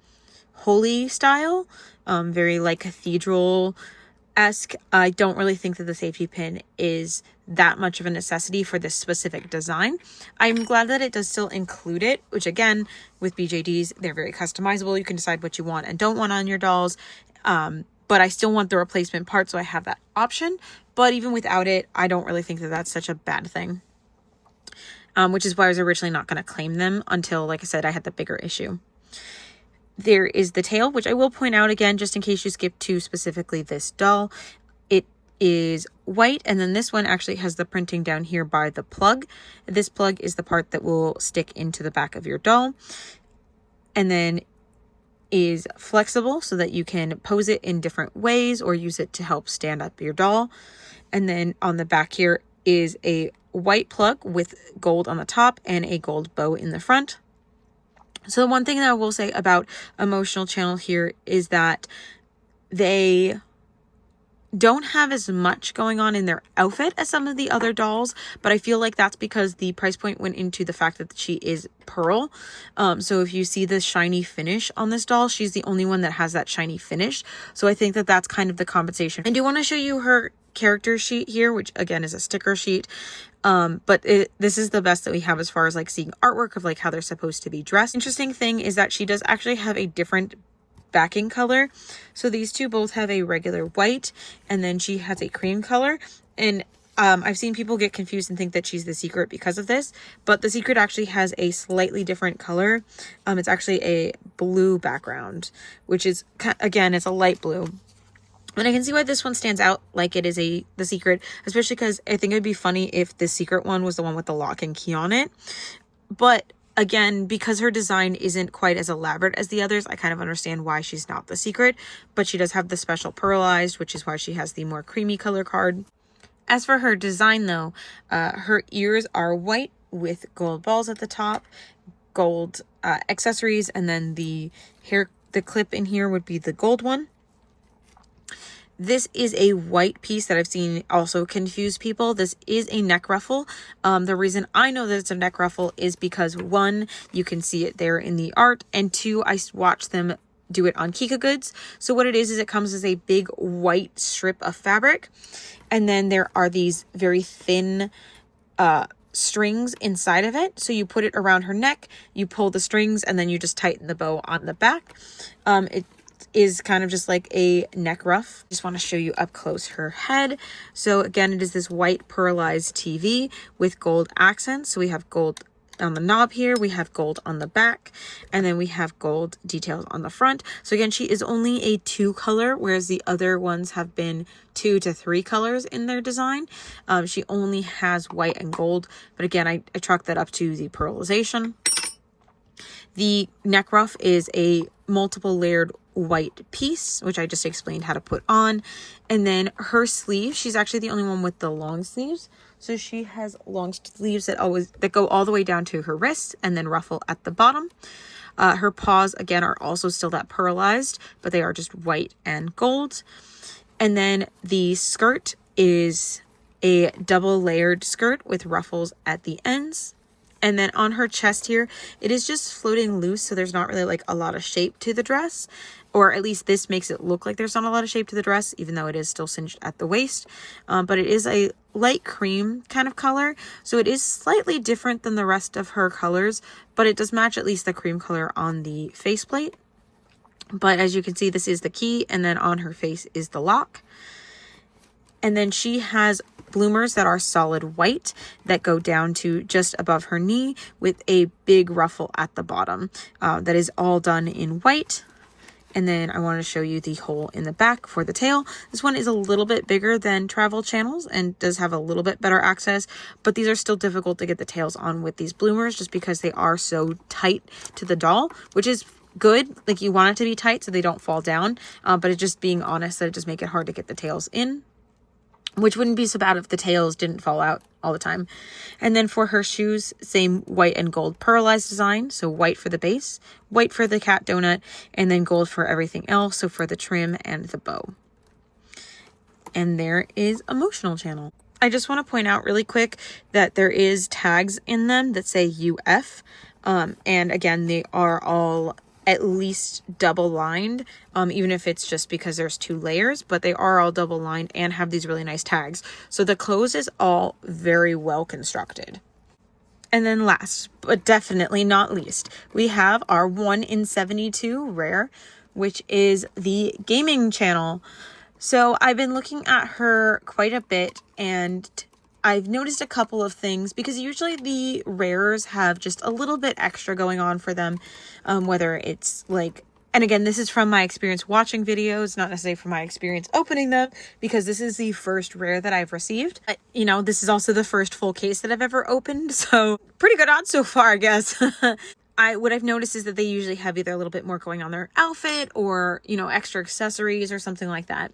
A: holy style, very like cathedral-esque. I don't really think that the safety pin is that much of a necessity for this specific design. I'm glad that it does still include it, which again, with BJDs, they're very customizable. You can decide what you want and don't want on your dolls. But I still want the replacement part, so I have that option. But even without it, I don't really think that that's such a bad thing. Which is why I was originally not going to claim them until, like I said, I had the bigger issue. There is the tail, which I will point out again, just in case you skipped to specifically this doll. It is white, and then this one actually has the printing down here by the plug. This plug is the part that will stick into the back of your doll. And then is flexible so that you can pose it in different ways or use it to help stand up your doll. And then on the back here is a white plug with gold on the top and a gold bow in the front. So the one thing that I will say about Emotional Channel here is that they don't have as much going on in their outfit as some of the other dolls, but I feel like that's because the price point went into the fact that she is pearl. So if you see the shiny finish on this doll, she's the only one that has that shiny finish. So I think that that's kind of the compensation. I do want to show you her character sheet here, which again is a sticker sheet. But this is the best that we have as far as like seeing artwork of like how they're supposed to be dressed. Interesting thing is that she does actually have a different backing color. So these two both have a regular white, and then she has a cream color. And I've seen people get confused and think that she's the secret because of this, but the secret actually has a slightly different color. It's actually a blue background, which is, again, it's a light blue. And I can see why this one stands out like it is the secret, especially because I think it would be funny if the secret one was the one with the lock and key on it. But again, because her design isn't quite as elaborate as the others, I kind of understand why she's not the secret, but she does have the special pearlized, which is why she has the more creamy color card. As for her design though, her ears are white with gold balls at the top, gold accessories, and then the clip in here would be the gold one. This is a white piece that I've seen also confuse people. This is a neck ruffle. The reason I know that it's a neck ruffle is because 1, you can see it there in the art, and 2, I watched them do it on Kika Goods. So what it is it comes as a big white strip of fabric, and then there are these very thin strings inside of it. So you put it around her neck, you pull the strings, and then you just tighten the bow on the back. It is kind of just like a neck ruff. Just want to show you up close her head. So again, it is this white pearlized TV with gold accents. So we have gold on the knob here, we have gold on the back, and then we have gold details on the front. So again, she is only a 2 color, whereas the other ones have been 2 to 3 colors in their design. She only has white and gold, but again, I chalk that up to the pearlization. The neck ruff is a multiple layered white piece, which I just explained how to put on. And then her sleeve, she's actually the only one with the long sleeves. So she has long sleeves that go all the way down to her wrists and then ruffle at the bottom. Her paws, again, are also still that pearlized, but they are just white and gold. And then the skirt is a double layered skirt with ruffles at the ends. And then on her chest here, it is just floating loose, so there's not really like a lot of shape to the dress, or at least this makes it look like there's not a lot of shape to the dress, even though it is still cinched at the waist. But it is a light cream kind of color, so it is slightly different than the rest of her colors, but it does match at least the cream color on the faceplate. But as you can see, this is the key, and then on her face is the lock. And then she has bloomers that are solid white that go down to just above her knee with a big ruffle at the bottom. That is all done in white. And then I want to show you the hole in the back for the tail. This one is a little bit bigger than Travel Channels and does have a little bit better access, but these are still difficult to get the tails on with these bloomers just because they are so tight to the doll, which is good. Like, you want it to be tight so they don't fall down, but it's just being honest that it does make it hard to get the tails in, which wouldn't be so bad if the tails didn't fall out all the time. And then for her shoes, same white and gold pearlized design. So white for the base, white for the cat donut, and then gold for everything else. So for the trim and the bow. And there is Emotional Channel. I just want to point out really quick that there is tags in them that say UF. And again, they are all at least double lined, even if it's just because there's 2 layers, but they are all double lined and have these really nice tags. So the clothes is all very well constructed. And then last, but definitely not least, we have our 1 in 72 rare, which is the gaming channel. So I've been looking at her quite a bit, and I've noticed a couple of things, because usually the rares have just a little bit extra going on for them, whether it's like, and again, this is from my experience watching videos, not necessarily from my experience opening them, because this is the first rare that I've received. You know, this is also the first full case that I've ever opened, so pretty good odds so far, I guess. What I've noticed is that they usually have either a little bit more going on their outfit or, you know, extra accessories or something like that.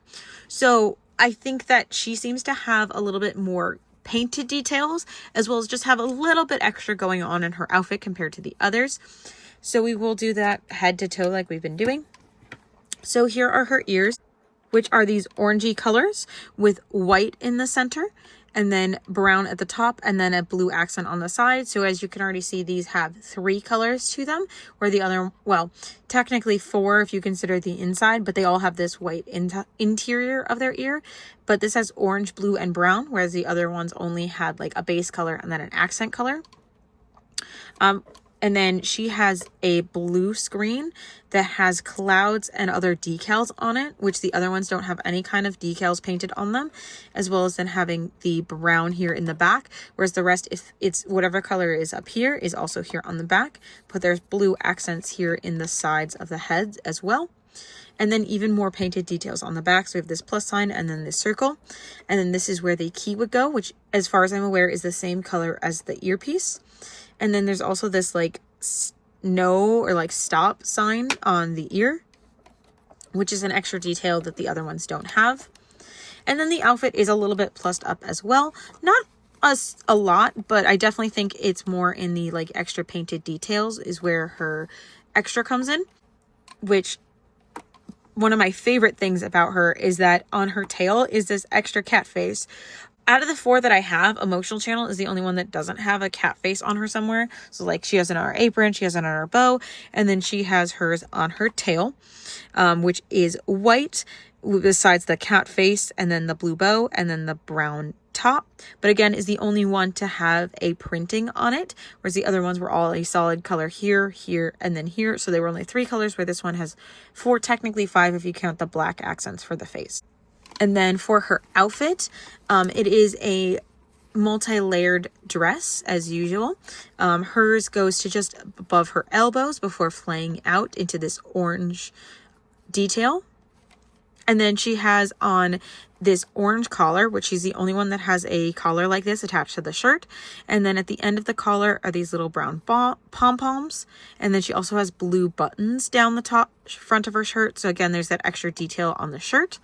A: So I think that she seems to have a little bit more painted details, as well as just have a little bit extra going on in her outfit compared to the others. So we will do that head to toe like we've been doing. So here are her ears, which are these orangey colors with white in the center, and then brown at the top, and then a blue accent on the side. So as you can already see, these have 3 colors to them, where the other, well, technically 4 if you consider the inside, but they all have this white interior of their ear. But this has orange, blue, and brown, whereas the other ones only had like a base color and then an accent color. And then she has a blue screen that has clouds and other decals on it, which the other ones don't have any kind of decals painted on them, as well as then having the brown here in the back, whereas the rest, if it's whatever color is up here, is also here on the back, but there's blue accents here in the sides of the heads as well. And then even more painted details on the back. So we have this plus sign and then this circle. And then this is where the key would go, which as far as I'm aware is the same color as the earpiece. And then there's also this like no or like stop sign on the ear, which is an extra detail that the other ones don't have. And then the outfit is a little bit plussed up as well. Not a lot, but I definitely think it's more in the like extra painted details is where her extra comes in, which one of my favorite things about her is that on her tail is this extra cat face. Out of the 4 that I have, Emotional Channel is the only one that doesn't have a cat face on her somewhere. So like she has it on her apron, she has it on her bow, and then she has hers on her tail, which is white besides the cat face, and then the blue bow, and then the brown top. But again, is the only one to have a printing on it, whereas the other ones were all a solid color here, here, and then here. So they were only 3 colors, where this one has 4, technically 5 if you count the black accents for the face. And then for her outfit, it is a multi-layered dress as usual. Hers goes to just above her elbows before flaying out into this orange detail. And then she has on this orange collar, which she's the only one that has a collar like this attached to the shirt. And then at the end of the collar are these little brown pom-poms. And then she also has blue buttons down the top front of her shirt. So again, there's that extra detail on the shirt.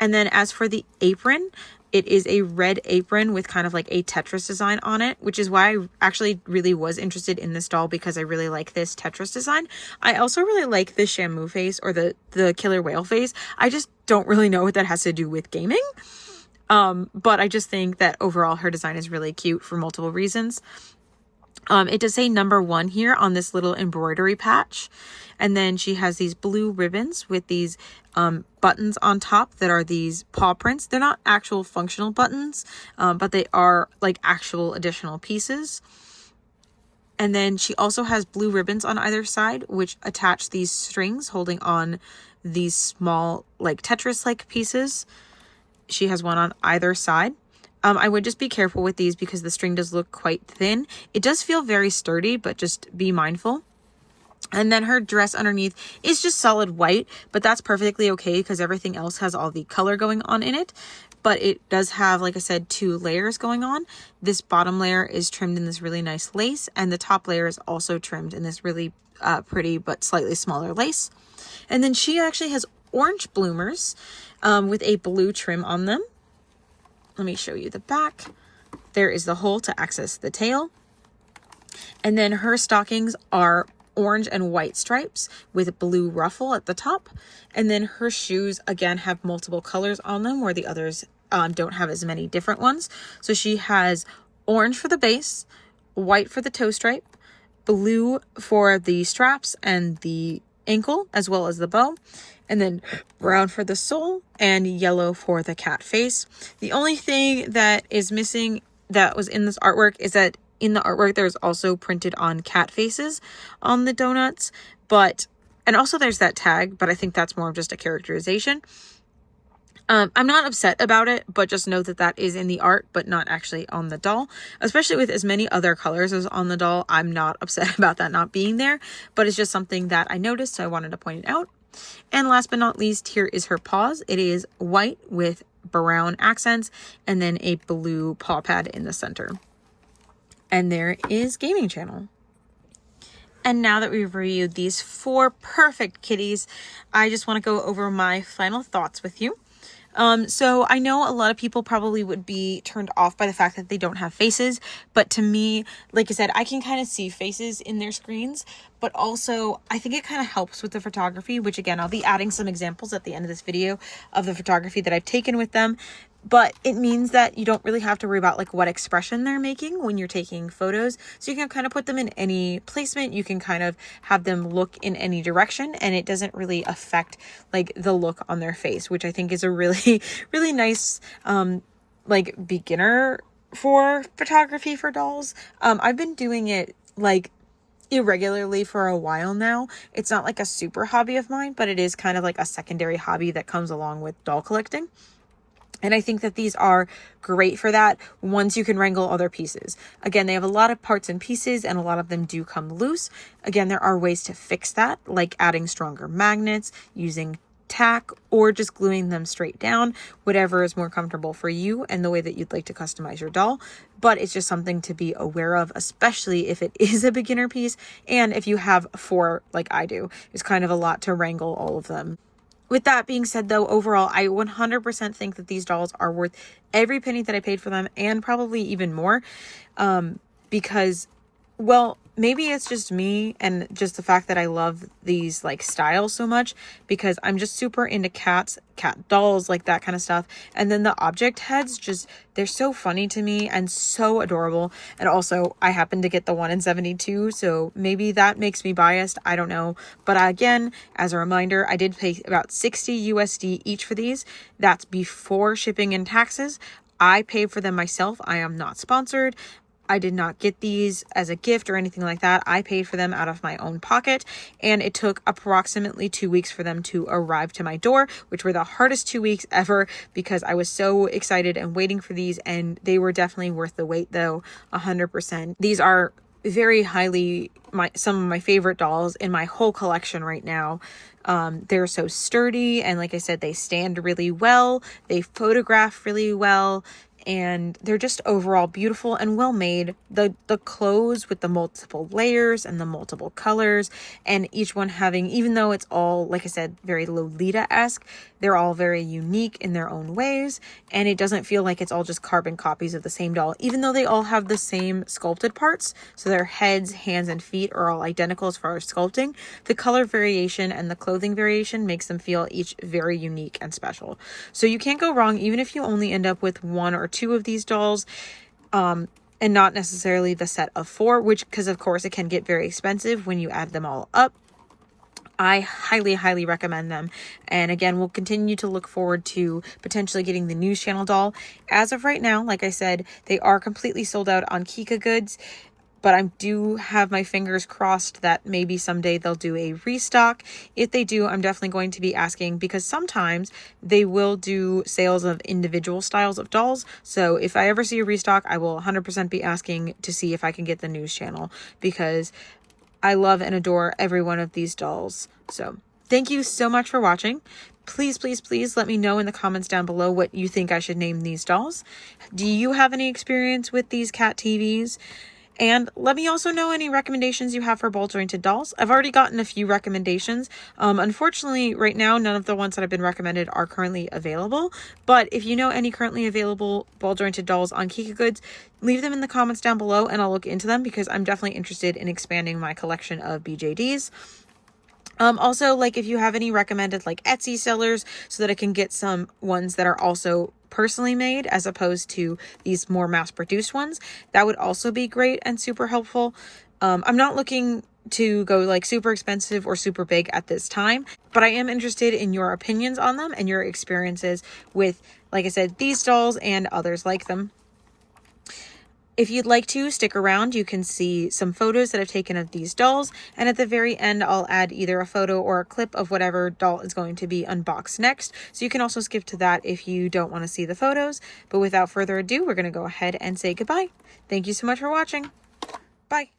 A: And then as for the apron, it is a red apron with kind of like a Tetris design on it, which is why I actually really was interested in this doll, because I really like this Tetris design. I also really like the Shamu face, or the killer whale face. I just don't really know what that has to do with gaming. But I just think that overall her design is really cute for multiple reasons. It does say number 1 here on this little embroidery patch. And then she has these blue ribbons with these buttons on top that are these paw prints. They're not actual functional buttons, but they are like actual additional pieces. And then she also has blue ribbons on either side, which attach these strings holding on these small like Tetris-like pieces. She has one on either side. I would just be careful with these because the string does look quite thin. It does feel very sturdy, but just be mindful. And then her dress underneath is just solid white, but that's perfectly okay because everything else has all the color going on in it. But it does have, like I said, 2 layers going on. This bottom layer is trimmed in this really nice lace, and the top layer is also trimmed in this really pretty but slightly smaller lace. And then she actually has orange bloomers with a blue trim on them. Let me show you the back. There is the hole to access the tail. And then her stockings are orange and white stripes with blue ruffle at the top. And then her shoes again have multiple colors on them, where the others don't have as many different ones. So she has orange for the base, white for the toe stripe, blue for the straps and the ankle, as well as the bow, and then brown for the sole and yellow for the cat face. The only thing that is missing that was in this artwork is that in the artwork there's also printed on cat faces on the donuts, and also there's that tag, but I think that's more of just a characterization. I'm not upset about it, but just know that that is in the art, but not actually on the doll. Especially with as many other colors as on the doll, I'm not upset about that not being there, but it's just something that I noticed, so I wanted to point it out. And last but not least, here is her paws. It is white with brown accents and then a blue paw pad in the center. And there is Gaming Channel. And now that we've reviewed these 4 perfect kitties, I just want to go over my final thoughts with you. So I know a lot of people probably would be turned off by the fact that they don't have faces, but to me, like I said, I can kind of see faces in their screens, but also I think it kind of helps with the photography, which again, I'll be adding some examples at the end of this video of the photography that I've taken with them. But it means that you don't really have to worry about like what expression they're making when you're taking photos. So you can kind of put them in any placement. You can kind of have them look in any direction, and it doesn't really affect like the look on their face, which I think is a really, really nice, like beginner for photography for dolls. I've been doing it like irregularly for a while now. It's not like a super hobby of mine, but it is kind of like a secondary hobby that comes along with doll collecting. And I think that these are great for that once you can wrangle other pieces. Again, they have a lot of parts and pieces, and a lot of them do come loose. Again, there are ways to fix that, like adding stronger magnets, using tack, or just gluing them straight down, whatever is more comfortable for you and the way that you'd like to customize your doll. But it's just something to be aware of, especially if it is a beginner piece. And if you have 4 like I do, it's kind of a lot to wrangle all of them. With that being said, though, overall, I 100% think that these dolls are worth every penny that I paid for them, and probably even more, because, well, maybe it's just me and just the fact that I love these like styles so much, because I'm just super into cat dolls, like that kind of stuff. And then the object heads, just, they're so funny to me and so adorable. And also I happen to get the 1 in 72, so maybe that makes me biased, I don't know. But again, as a reminder, I did pay about 60 USD each for these. That's before shipping and taxes. I paid for them myself. I am not sponsored. I did not get these as a gift or anything like that. I paid for them out of my own pocket, and it took approximately 2 weeks for them to arrive to my door, which were the hardest 2 weeks ever because I was so excited and waiting for these, and they were definitely worth the wait though, 100%. These are very highly some of my favorite dolls in my whole collection right now. They're so sturdy, and like I said, they stand really well, they photograph really well, and they're just overall beautiful and well made. The clothes with the multiple layers and the multiple colors, and each one having, even though it's all, like I said, very Lolita-esque, they're all very unique in their own ways, and it doesn't feel like it's all just carbon copies of the same doll, even though they all have the same sculpted parts. So their heads, hands, and feet are all identical as far as sculpting. The color variation and the clothing variation makes them feel each very unique and special. So you can't go wrong, even if you only end up with 1 or 2 of these dolls, and not necessarily the set of 4, which, because of course it can get very expensive when you add them all up. I highly recommend them. And again, we'll continue to look forward to potentially getting the news channel doll. As of right now, like I said, they are completely sold out on Kika Goods, but I do have my fingers crossed that maybe someday they'll do a restock. If they do, I'm definitely going to be asking, because sometimes they will do sales of individual styles of dolls. So if I ever see a restock, I will 100% be asking to see if I can get the news channel, because I love and adore every one of these dolls. So thank you so much for watching. Please let me know in the comments down below what you think I should name these dolls. Do you have any experience with these cat TVs? And let me also know any recommendations you have for ball jointed dolls. I've already gotten a few recommendations. Unfortunately, right now, none of the ones that have been recommended are currently available. But if you know any currently available ball jointed dolls on Kika Goods, leave them in the comments down below and I'll look into them, because I'm definitely interested in expanding my collection of BJDs. Also, like, if you have any recommended like Etsy sellers, so that I can get some ones that are also personally made as opposed to these more mass-produced ones, that would also be great and super helpful. I'm not looking to go like super expensive or super big at this time, but I am interested in your opinions on them and your experiences with, like I said, these dolls and others like them. If you'd like to stick around, you can see some photos that I've taken of these dolls, and at the very end I'll add either a photo or a clip of whatever doll is going to be unboxed next, so you can also skip to that if you don't want to see the photos. But without further ado, we're going to go ahead and say goodbye. Thank you so much for watching. Bye.